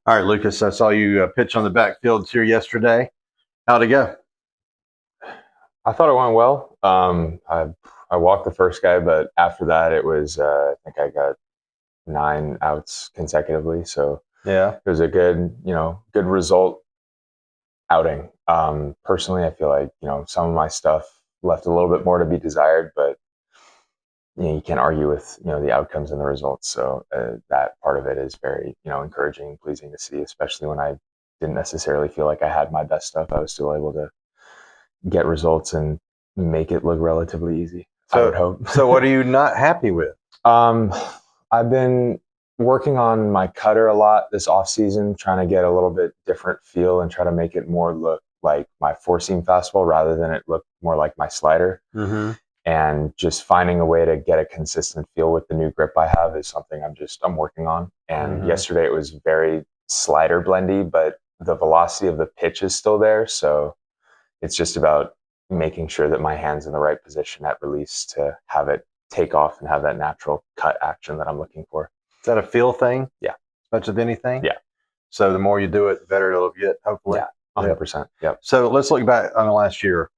All right, Lucas, I saw you pitch on the backfield here yesterday. How'd it go? I thought it went well. I walked the first guy, but after that, it was I think I got 9 outs consecutively. So Yeah. it was a good result outing. Personally, I feel like some of my stuff left a little bit more to be desired, but you can't argue with the outcomes and the results. So that part of it is very encouraging and pleasing to see, especially when I didn't necessarily feel like I had my best stuff. I was still able to get results and make it look relatively easy. I would hope. So what are you not happy with? Um, I've been working on my cutter a lot this off season, trying to get a little bit different feel and try to make it more look like my four seam fastball rather than it look more like my slider. Mm-hmm. And just finding a way to get a consistent feel with the new grip I have is something I'm working on. And yesterday it was very slider blendy, but the velocity of the pitch is still there. So it's just about making sure that my hand's in the right position at release to have it take off and have that natural cut action that I'm looking for. Is that a feel thing? Yeah. As much as anything? Yeah. So the more you do it, the better it'll get, hopefully. Yeah, 100%. Yep. So let's look back on the last year.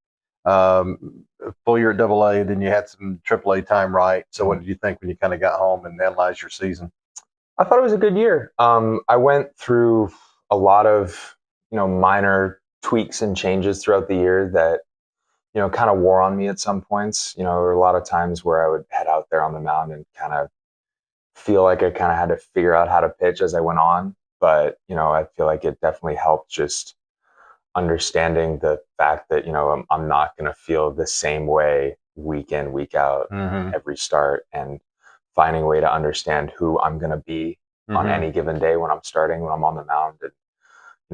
Full year at AA, then you had some AAA time, right? So what did you think when you kind of got home and analyzed your season? I thought it was a good year. I went through a lot of, minor tweaks and changes throughout the year that, kind of wore on me at some points. There were a lot of times where I would head out there on the mound and kind of feel like I kind of had to figure out how to pitch as I went on. But, I feel like it definitely helped just understanding the fact that, I'm not going to feel the same way week in, week out, every start, and finding a way to understand who I'm going to be on any given day when I'm starting, when I'm on the mound, and,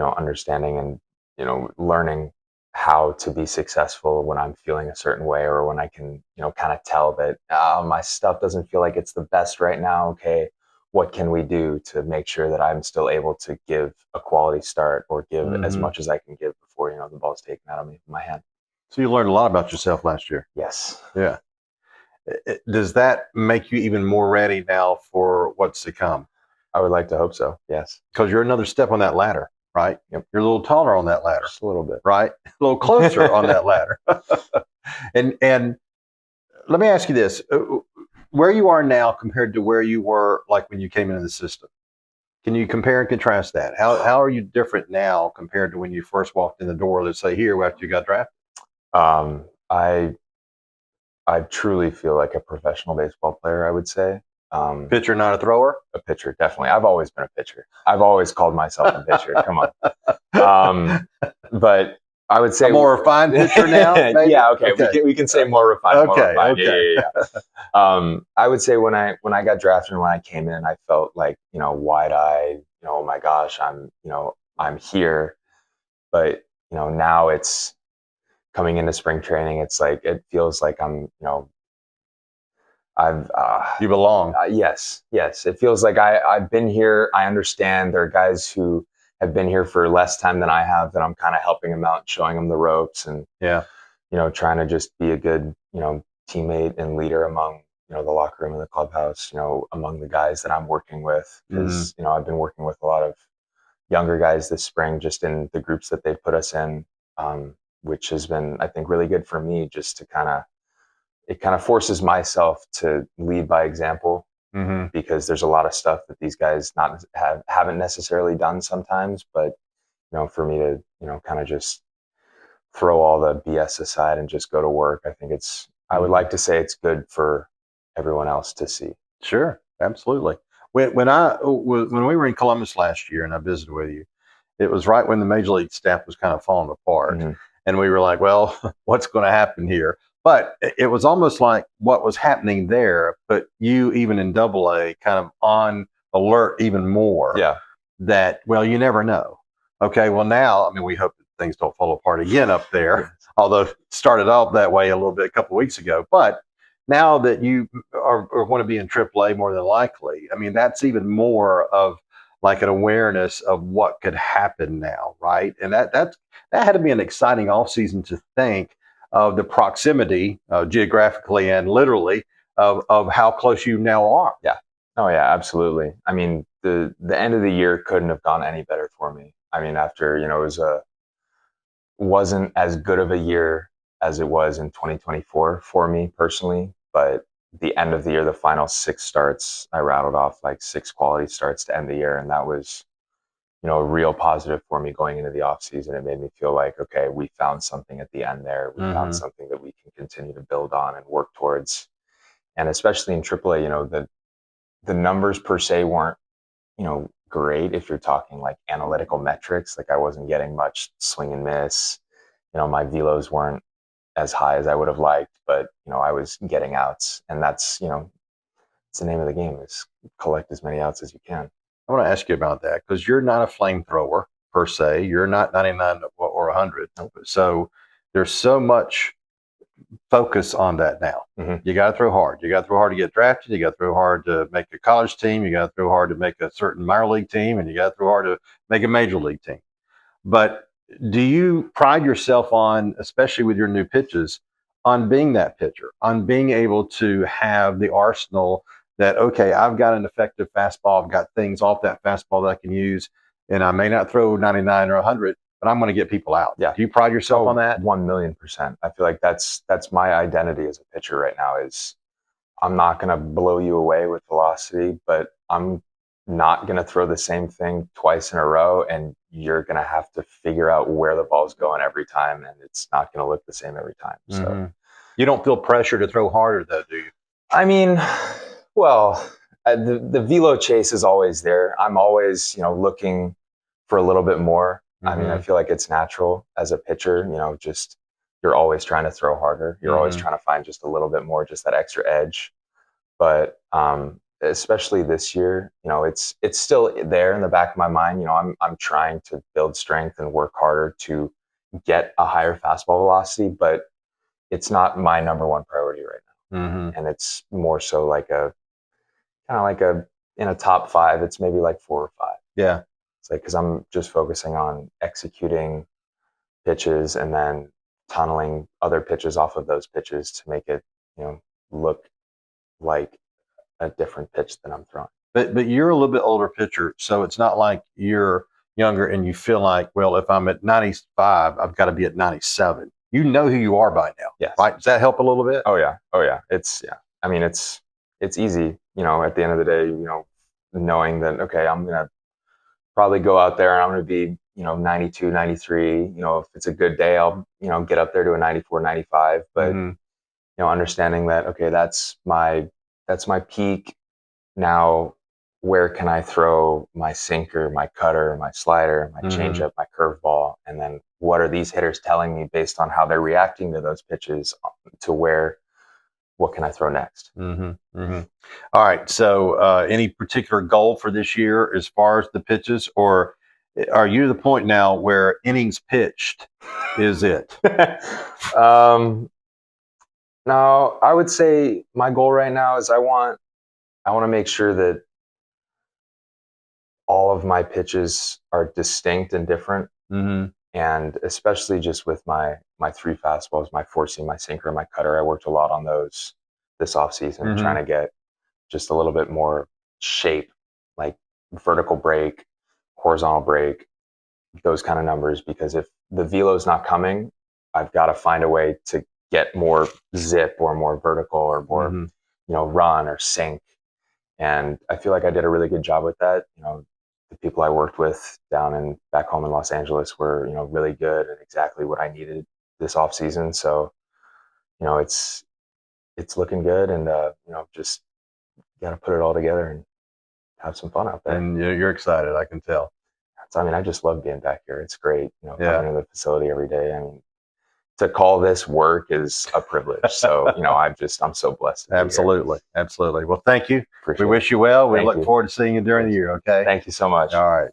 understanding and, learning how to be successful when I'm feeling a certain way, or when I can, kind of tell that my stuff doesn't feel like it's the best right now. Okay, what can we do to make sure that I'm still able to give a quality start or give as much as I can give before, the ball's taken out of me from my hand. So you learned a lot about yourself last year. Yes. Yeah. Does that make you even more ready now for what's to come? I would like to hope so. Yes. Because you're another step on that ladder, right? Yep. You're a little taller on that ladder. Just a little bit. Right? A little closer on that ladder. And let me ask you this. Where you are now compared to where you were like when you came into the system, can you compare and contrast that? How are you different now compared to when you first walked in the door, let's say here after you got drafted? I truly feel like a professional baseball player, I would say. Pitcher, not a thrower? A pitcher, definitely. I've always been a pitcher. I've always called myself a pitcher. Come on. But I would say a more refined pitcher now. Maybe? Yeah, okay. We can say more refined. Okay, more refined. okay. Yeah. I would say when I got drafted and when I came in, I felt like wide-eyed. Oh my gosh, I'm here. But now it's coming into spring training. It's like it feels like I'm you belong. Yes. It feels like I've been here. I understand there are guys who have been here for less time than I have that I'm kind of helping them out, showing them the ropes, and trying to just be a good teammate and leader among the locker room and the clubhouse, among the guys that I'm working with, because I've been working with a lot of younger guys this spring, just in the groups that they've put us in, which has been, I think, really good for me, just to it kind of forces myself to lead by example, because there's a lot of stuff that these guys haven't necessarily done sometimes. But for me to kind of just throw all the BS aside and just go to work, I think I would like to say it's good for everyone else to see. Sure, absolutely. When we were in Columbus last year and I visited with you, it was right when the major league staff was kind of falling apart, and we were like, well, what's going to happen here? But it was almost like what was happening there, but you, even in AA, kind of on alert even more. Yeah. That, well, you never know. Okay, well, now, I mean, we hope that things don't fall apart again up there, although it started off that way a little bit a couple of weeks ago. But now that you are going to be in AAA more than likely, I mean, that's even more of like an awareness of what could happen now, right? And that had to be an exciting offseason to think of the proximity, geographically and literally, of how close you now are. Yeah, Oh yeah, absolutely. I mean, the end of the year couldn't have gone any better for me. I mean, after, wasn't as good of a year as it was in 2024 for me personally, but the end of the year, the final six starts, I rattled off like six quality starts to end the year, and that was, a real positive for me going into the off season. It made me feel like, okay, we found something at the end there. We found Mm-hmm. something that we can continue to build on and work towards. And especially in AAA, the numbers per se weren't, great if you're talking like analytical metrics. Like I wasn't getting much swing and miss. My velos weren't as high as I would have liked, but I was getting outs, and that's it's the name of the game is collect as many outs as you can. I want to ask you about that because you're not a flamethrower per se. You're not 99 or 100. So there's so much focus on that now. Mm-hmm. You got to throw hard. You got to throw hard to get drafted. You got to throw hard to make a college team. You got to throw hard to make a certain minor league team, and you got to throw hard to make a major league team. But do you pride yourself on, especially with your new pitches, on being that pitcher, on being able to have the arsenal that, okay, I've got an effective fastball, I've got things off that fastball that I can use, and I may not throw 99 or 100, but I'm going to get people out. Yeah. Do you pride yourself on that? 1,000,000%. I feel like that's my identity as a pitcher right now is I'm not going to blow you away with velocity, but I'm not going to throw the same thing twice in a row, and you're going to have to figure out where the ball's going every time, and it's not going to look the same every time. So you don't feel pressure to throw harder, though, do you? I mean, well, the velo chase is always there. I'm always, looking for a little bit more. I mean, I feel like it's natural as a pitcher, just you're always trying to throw harder. You're always trying to find just a little bit more, just that extra edge. But especially this year, it's still there in the back of my mind. I'm trying to build strength and work harder to get a higher fastball velocity, but it's not my number one priority right now. And it's more so like in a top five, it's maybe like 4 or 5. Yeah. It's like, because I'm just focusing on executing pitches and then tunneling other pitches off of those pitches to make it, look like a different pitch than I'm throwing. But you're a little bit older pitcher, so it's not like you're younger and you feel like, well, if I'm at 95, I've got to be at 97. You know who you are by now, yes. Right? Does that help a little bit? Oh yeah. I mean, it's easy, at the end of the day, knowing that, okay, I'm going to probably go out there and I'm going to be, 92, 93. If it's a good day, I'll, get up there to a 94, 95. But, understanding that, okay, that's my peak. Now, where can I throw my sinker, my cutter, my slider, my changeup, my curveball? And then what are these hitters telling me based on how they're reacting to those pitches to what can I throw next? All right. So any particular goal for this year as far as the pitches, or are you to the point now where innings pitched is it? No, I would say my goal right now is I want to make sure that all of my pitches are distinct and different. And especially just with my 3 fastballs, my 4-seam, my sinker, my cutter, I worked a lot on those this offseason, trying to get just a little bit more shape, like vertical break, horizontal break, those kind of numbers. Because if the velo is not coming, I've got to find a way to get more zip or more vertical or more, run or sink. And I feel like I did a really good job with that. The people I worked with back home in Los Angeles were, really good at exactly what I needed this off season. So, it's looking good, and just got to put it all together and have some fun out there. And you're excited, I can tell. I mean, I just love being back here. It's great, coming to the facility every day. I mean, to call this work is a privilege. So, I'm so blessed. Absolutely. Well, thank you. Appreciate we wish you well. We Thank look you. forward to seeing you during the year. Okay. Thank you so much. All right.